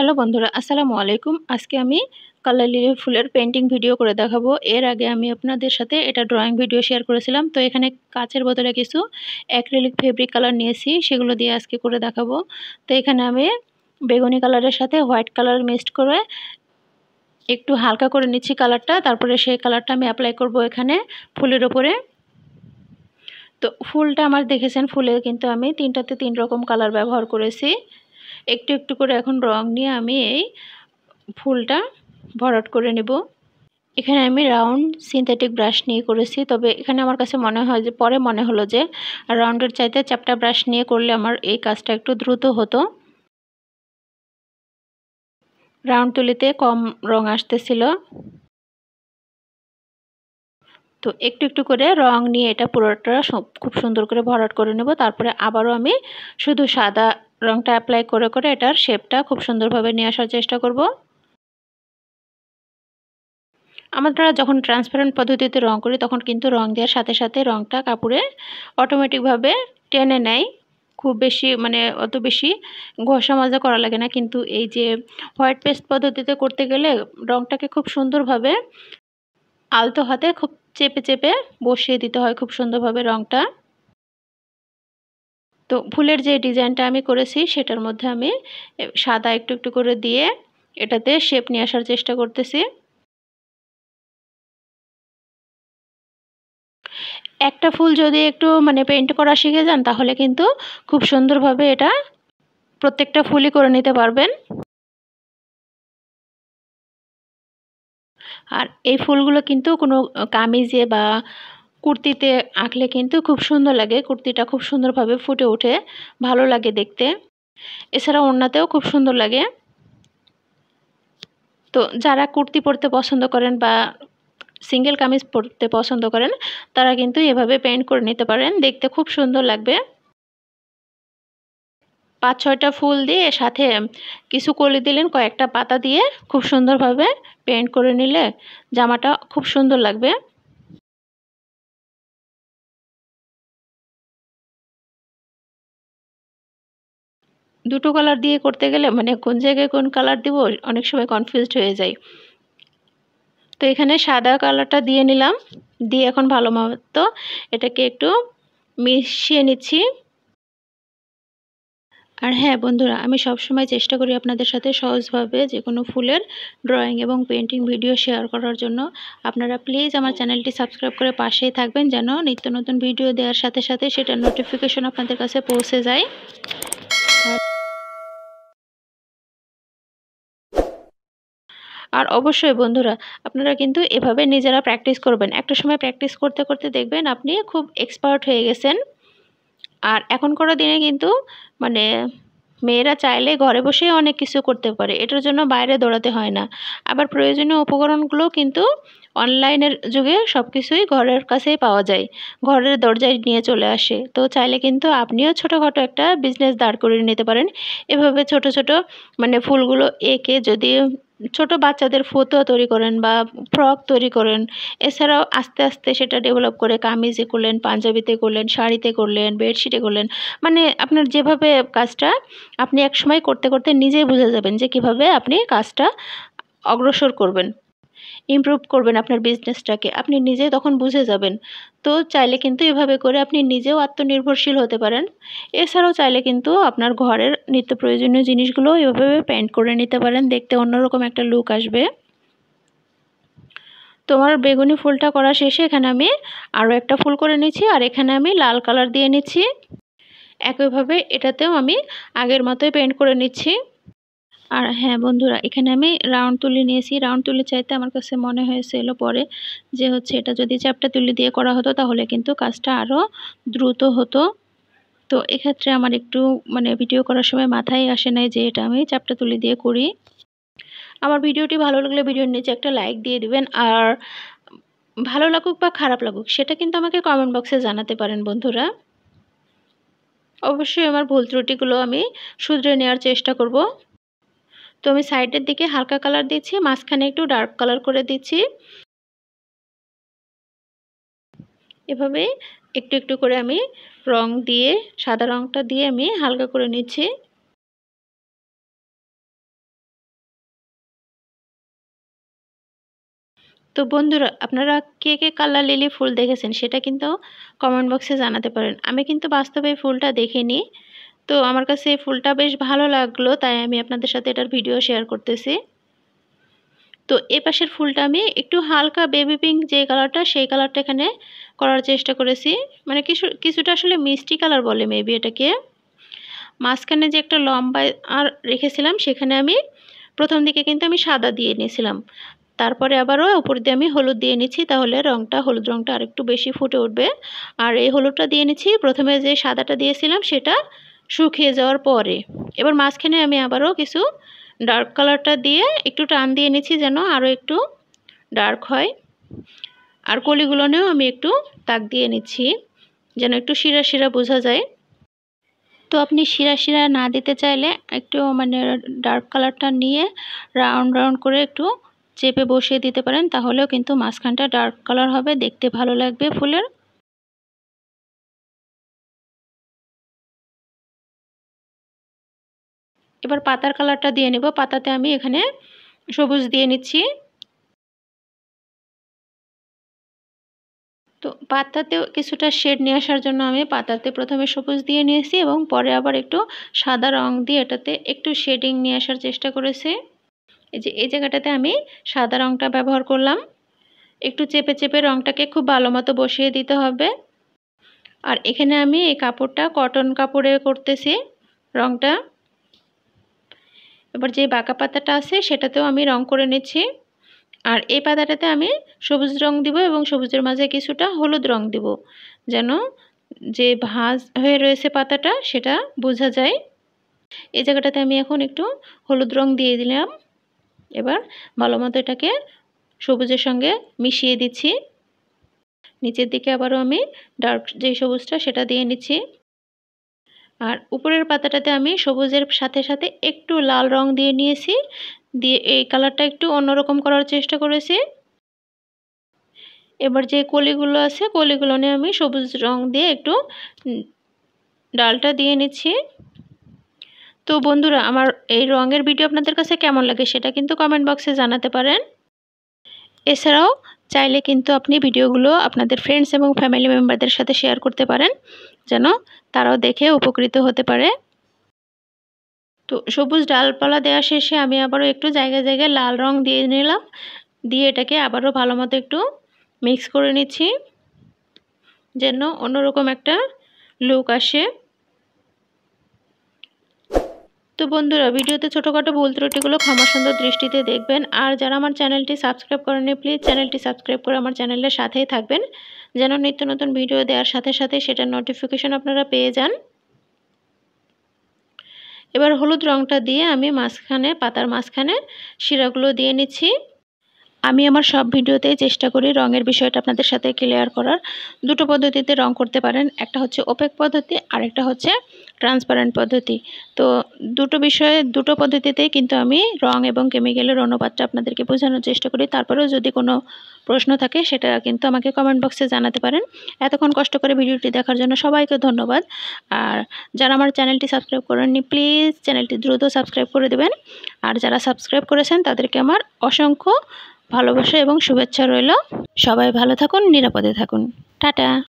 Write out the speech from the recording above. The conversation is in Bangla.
হ্যালো বন্ধুরা, আসসালামু আলাইকুম। আজকে আমি কালার লিলি ফুলের পেইন্টিং ভিডিও করে দেখাবো। এর আগে আমি আপনাদের সাথে এটা ড্রয়িং ভিডিও শেয়ার করেছিলাম। তো এখানে কাচের বোতলে কিছু অ্যাক্রিলিক ফেব্রিক কালার নিয়েছি, সেগুলো দিয়ে আজকে করে দেখাবো। তো এখানে আমি বেগুনি কালারের সাথে হোয়াইট কালার মিক্সড করে একটু হালকা করে নিচ্ছি কালারটা। তারপরে সেই কালারটা আমি অ্যাপ্লাই করব এখানে ফুলের ওপরে। তো ফুলটা আমার দেখেছেন, ফুলে কিন্তু আমি তিনটাতে তিন রকম কালার ব্যবহার করেছি। একটু একটু করে এখন রং নিয়ে আমি এই ফুলটা ভরাট করে নেব। এখানে আমি রাউন্ড সিনথেটিক ব্রাশ নিয়ে করেছি, তবে এখানে আমার কাছে মনে হয় যে পরে মনে হলো যে রাউন্ডের চাইতে চ্যাপ্টা ব্রাশ নিয়ে করলে আমার এই কাজটা একটু দ্রুত হতো। রাউন্ড তুলিতে কম রং আসতেছিল, তো একটু একটু করে রং নিয়ে এটা পুরোটা খুব সুন্দর করে ভরাট করে নেব। তারপরে আবারও আমি শুধু সাদা রংটা অ্যাপ্লাই করে করে এটার শেপটা খুব সুন্দরভাবে নিয়ে আসার চেষ্টা করব। আমরা যখন ট্রান্সপারেন্ট পদ্ধতিতে রং করি তখন কিন্তু রং দেওয়ার সাথে সাথে রংটা কাপড়ে অটোমেটিকভাবে টেনে নেয়। খুব বেশি অত বেশি ঘষা মাজা করা লাগে না, কিন্তু এই যে হোয়াইট পেস্ট পদ্ধতিতে করতে গেলে রংটাকে খুব সুন্দরভাবে আলতো হাতে খুব চেপে চেপে বসিয়ে দিতে হয় খুব সুন্দরভাবে রংটা। তো ফুলের যে ডিজাইনটা আমি করেছি সেটার মধ্যে আমি সাদা একটু একটু করে দিয়ে এটাতে শেপ নিয়ে আসার চেষ্টা করতেছি। একটা ফুল যদি একটু পেইন্ট করা শিখে যান তাহলে কিন্তু খুব সুন্দরভাবে এটা প্রত্যেকটা ফুলই করে নিতে পারবেন। আর এই ফুলগুলো কিন্তু কোনো কামিজে বা কুর্তিতে আঁকলে কিন্তু খুব সুন্দর লাগে, কুর্তিটা খুব সুন্দরভাবে ফুটে ওঠে, ভালো লাগে দেখতে। এছাড়া ওড়নাতেও খুব সুন্দর লাগে। তো যারা কুর্তি পরতে পছন্দ করেন বা সিঙ্গেল কামিজ পরতে পছন্দ করেন তারা কিন্তু এভাবে পেইন্ট করে নিতে পারেন, দেখতে খুব সুন্দর লাগবে। ৫-৬টা ফুল দিয়ে সাথে কিছু কলি দিলেন, কয়েকটা পাতা দিয়ে খুব সুন্দরভাবে পেইন্ট করে নিলে জামাটা খুব সুন্দর লাগবে। দুটো কালার দিয়ে করতে গেলে কোন জায়গায় কোন কালার দিব অনেক সময় কনফিউজড হয়ে যায়। তো এখানে সাদা কালারটা দিয়ে নিলাম, দিয়ে এখন ভালো মতো এটাকে একটু মিশিয়ে নিচ্ছি। আর হ্যাঁ বন্ধুরা, আমি সবসময় চেষ্টা করি আপনাদের সাথে সহজভাবে যে কোনো ফুলের ড্রয়িং এবং পেইন্টিং ভিডিও শেয়ার করার জন্য। আপনারা প্লিজ আমার চ্যানেলটি সাবস্ক্রাইব করে পাশেই থাকবেন যেন নিত্য নতুন ভিডিও দেওয়ার সাথে সাথে সেটার নোটিফিকেশন আপনাদের কাছে পৌঁছে যায়। আর অবশ্যই বন্ধুরা, আপনারা কিন্তু এভাবে নিজেরা প্র্যাকটিস করবেন। একটা সময় প্র্যাকটিস করতে করতে দেখবেন আপনি খুব এক্সপার্ট হয়ে গেছেন। আর এখনকার দিনে কিন্তু মানে মেয়েরা চাইলে ঘরে বসেই অনেক কিছু করতে পারে, এটার জন্য বাইরে দৌড়াতে হয় না। আবার প্রয়োজনীয় উপকরণগুলো কিন্তু অনলাইনের যুগে সব কিছুই ঘরের কাছেই পাওয়া যায়, ঘরের দরজায় নিয়ে চলে আসে। তো চাইলে কিন্তু আপনিও ছোটোখাটো একটা বিজনেস দাঁড় করিয়ে নিতে পারেন। এভাবে ছোট ছোট ফুলগুলো এঁকে যদি ছোট বাচ্চাদের ফতুয়া তৈরি করেন বা ফ্রক তৈরি করেন, এছাড়াও আস্তে আস্তে সেটা ডেভেলপ করে কামিজে করলেন, পাঞ্জাবিতে করলেন, শাড়িতে করলেন, বেডশিটে করলেন, আপনার যেভাবে কাজটা আপনি একসময় করতে করতে নিজেই বুঝে যাবেন যে কিভাবে আপনি কাজটা অগ্রসর করবেন, ইমপ্রুভ করবেন আপনার বিজনেসটাকে, আপনি নিজেই তখন বুঝে যাবেন। তো চাইলে কিন্তু এভাবে করে আপনি নিজেও আত্মনির্ভরশীল হতে পারেন। এছাড়াও চাইলে কিন্তু আপনার ঘরের নিত্য প্রয়োজনীয় জিনিসগুলো এভাবে পেইন্ট করে নিতে পারেন, দেখতে অন্যরকম একটা লুক আসবে। তোমার বেগুনি ফুলটা করা শেষে এখানে আমি আরও একটা ফুল করে নিচ্ছি, আর এখানে আমি লাল কালার দিয়ে নিচ্ছি। একইভাবে এটাতেও আমি আগের মতোই পেইন্ট করে নিচ্ছি। আর হ্যাঁ বন্ধুরা, এখানে আমি রাউন্ড তুলি নিয়েছি। রাউন্ড তুলি চাইতে আমার কাছে মনে হয়েছিল পরে যে এটা যদি চ্যাপ্টা তুলি দিয়ে করা হতো তাহলে কিন্তু কাজটা আরও দ্রুত হতো। তো এক্ষেত্রে আমার একটু ভিডিও করার সময় মাথায় আসে নাই যে এটা আমি চ্যাপ্টা তুলি দিয়ে করি। আমার ভিডিওটি ভালো লাগলে ভিডিওর নিচে একটা লাইক দিয়ে দিবেন। আর ভালো লাগুক বা খারাপ লাগুক সেটা কিন্তু আমাকে কমেন্ট বক্সে জানাতে পারেন বন্ধুরা। অবশ্যই আমার ভুল ত্রুটিগুলো আমি শুধরে নেওয়ার চেষ্টা করব। তো আমি সাইডের দিকে হালকা কালার দিচ্ছি, মাঝখানে একটু ডার্ক কালার করে দিচ্ছি। এভাবে একটু একটু করে আমি রং দিয়ে, সাদা রংটা দিয়ে আমি হালকা করে নিচ্ছি। তো বন্ধুরা, আপনারা কে কে কালার লিলি ফুল দেখেছেন সেটা কিন্তু কমেন্ট বক্সে জানাতে পারেন। আমি কিন্তু বাস্তবে এই ফুলটা দেখিনি, তো আমার কাছে এই ফুলটা বেশ ভালো লাগলো, তাই আমি আপনাদের সাথে এটার ভিডিও শেয়ার করতেছি। তো এই পাশের ফুলটা আমি একটু হালকা বেবি পিঙ্ক যে কালারটা, সেই কালারটা এখানে করার চেষ্টা করেছি। মানে কিছুটা আসলে মিষ্টি কালার বলে মেবি এটাকে। মাঝখানে যে একটা লম্বা আর রেখেছিলাম, সেখানে আমি প্রথম দিকে কিন্তু আমি সাদা দিয়ে নিয়েছিলাম, তারপরে আবারও উপর দিয়ে আমি হলুদ দিয়ে নিচ্ছি, তাহলে হলুদ রঙটা আরেকটু বেশি ফুটে উঠবে। আর এই হলুদটা দিয়ে নিচ্ছি প্রথমে যে সাদাটা দিয়েছিলাম সেটা শুকিয়ে যাওয়ার পরে। এবার মাঝখানে আমি আবারও কিছু ডার্ক কালারটা দিয়ে একটু টান দিয়ে নিচ্ছি যেন আরও একটু ডার্ক হয়। আর কলিগুলোনেও আমি একটু দাগ দিয়ে নিচ্ছি যেন একটু শিরা শিরা বোঝা যায়। তো আপনি শিরা শিরা না দিতে চাইলে একটু মানে ডার্ক কালারটা নিয়ে রাউন্ড রাউন্ড করে একটু চেপে বসিয়ে দিতে পারেন, তাহলেও কিন্তু মাঝখানটা ডার্ক কালার হবে, দেখতে ভালো লাগবে ফুলের। এবার পাতার কালারটা দিয়ে নেব। পাতাতে আমি এখানে সবুজ দিয়ে নিচ্ছি। তো পাতাতেও কিছুটা শেড নিয়ে আসার জন্য আমি পাতাতে প্রথমে সবুজ দিয়ে নিয়েছি এবং পরে আবার একটু সাদা রং দিয়ে এটাতে একটু শেডিং নিয়ে আসার চেষ্টা করেছি। এই যে এই জায়গাটাতে আমি সাদা রংটা ব্যবহার করলাম। একটু চেপে চেপে রংটাকে খুব ভালো মতো বসিয়ে দিতে হবে। আর এখানে আমি এই কাপড়টা কটন কাপড়ে করতেছি রংটা। এবার যে বাঁকা পাতাটা আছে সেটাতেও আমি রং করে নিচ্ছি। আর এই পাতাটাতে আমি সবুজ রং দিব এবং সবুজের মাঝে কিছুটা হলুদ রং দিব, যেন যে ভাঁজ হয়ে রয়েছে পাতাটা সেটা বোঝা যায়। এই জায়গাটাতে আমি এখন একটু হলুদ রং দিয়ে দিলাম। এবার ভালো মতো এটাকে সবুজের সঙ্গে মিশিয়ে দিচ্ছি। নিচের দিকে আবারও আমি ডার্ক যে সবুজটা সেটা দিয়ে নিচ্ছি। আর উপরের পাতাটাতে আমি সবুজের সাথে সাথে একটু লাল রং দিয়ে নিয়েছি, দিয়ে এই কালারটা একটু অন্যরকম করার চেষ্টা করেছি। এবার যে কলিগুলো আছে কলিগুলো নিয়ে আমি সবুজ রং দিয়ে একটু ডালটা দিয়ে নিচ্ছি। তো বন্ধুরা, আমার এই রঙের ভিডিও আপনাদের কাছে কেমন লাগে সেটা কিন্তু কমেন্ট বক্সে জানাতে পারেন। এছাড়াও চাইলে কিন্তু আপনি ভিডিওগুলো আপনাদের ফ্রেন্ডস এবং ফ্যামিলি মেম্বারদের সাথে শেয়ার করতে পারেন, যেন তারাও দেখে উপকৃত হতে পারে। তো সবুজ ডালপালা দেওয়া শেষে আমি আবারও একটু জায়গায় জায়গায় লাল রং দিয়ে নিলাম, দিয়ে এটাকে আবারও ভালো মতো একটু মিক্স করে নিচ্ছি যেন অন্যরকম একটা লুক আসে। তো বন্ধুরা, ভিডিওতে ছোটোখাটো ভুল ত্রুটিগুলো ক্ষমা সুন্দর দৃষ্টিতে দেখবেন। আর যারা আমার চ্যানেলটি সাবস্ক্রাইব করেননি প্লিজ চ্যানেলটি সাবস্ক্রাইব করে আমার চ্যানেলের সাথেই থাকবেন, যেন নিত্য নতুন ভিডিও দেওয়ার সাথে সাথে সেটার নোটিফিকেশন আপনারা পেয়ে যান। এবার হলুদ রংটা দিয়ে আমি পাতার মাঝখানে শিরাগুলো দিয়ে নিচ্ছি। আমি আমার সব ভিডিওতেই চেষ্টা করি রঙের বিষয়টা আপনাদের সাথে ক্লিয়ার করার। দুটো পদ্ধতিতে রং করতে পারেন, একটা হচ্ছে ওপেক পদ্ধতি আর একটা হচ্ছে ট্রান্সপারেন্ট পদ্ধতি। তো দুটো পদ্ধতিতেই কিন্তু আমি রং এবং কেমিক্যালের অনুপাতটা আপনাদেরকে বোঝানোর চেষ্টা করি। তারপরেও যদি কোনো প্রশ্ন থাকে সেটা কিন্তু আমাকে কমেন্ট বক্সে জানাতে পারেন। এতক্ষণ কষ্ট করে ভিডিওটি দেখার জন্য সবাইকে ধন্যবাদ। আর যারা আমার চ্যানেলটি সাবস্ক্রাইব করেননি প্লিজ চ্যানেলটি দ্রুত সাবস্ক্রাইব করে দেবেন। আর যারা সাবস্ক্রাইব করেছেন তাদেরকে আমার অসংখ্য ভালোবাসা এবং শুভেচ্ছা রইল। সবাই ভালো থাকুন, নিরাপদে থাকুন। টাটা।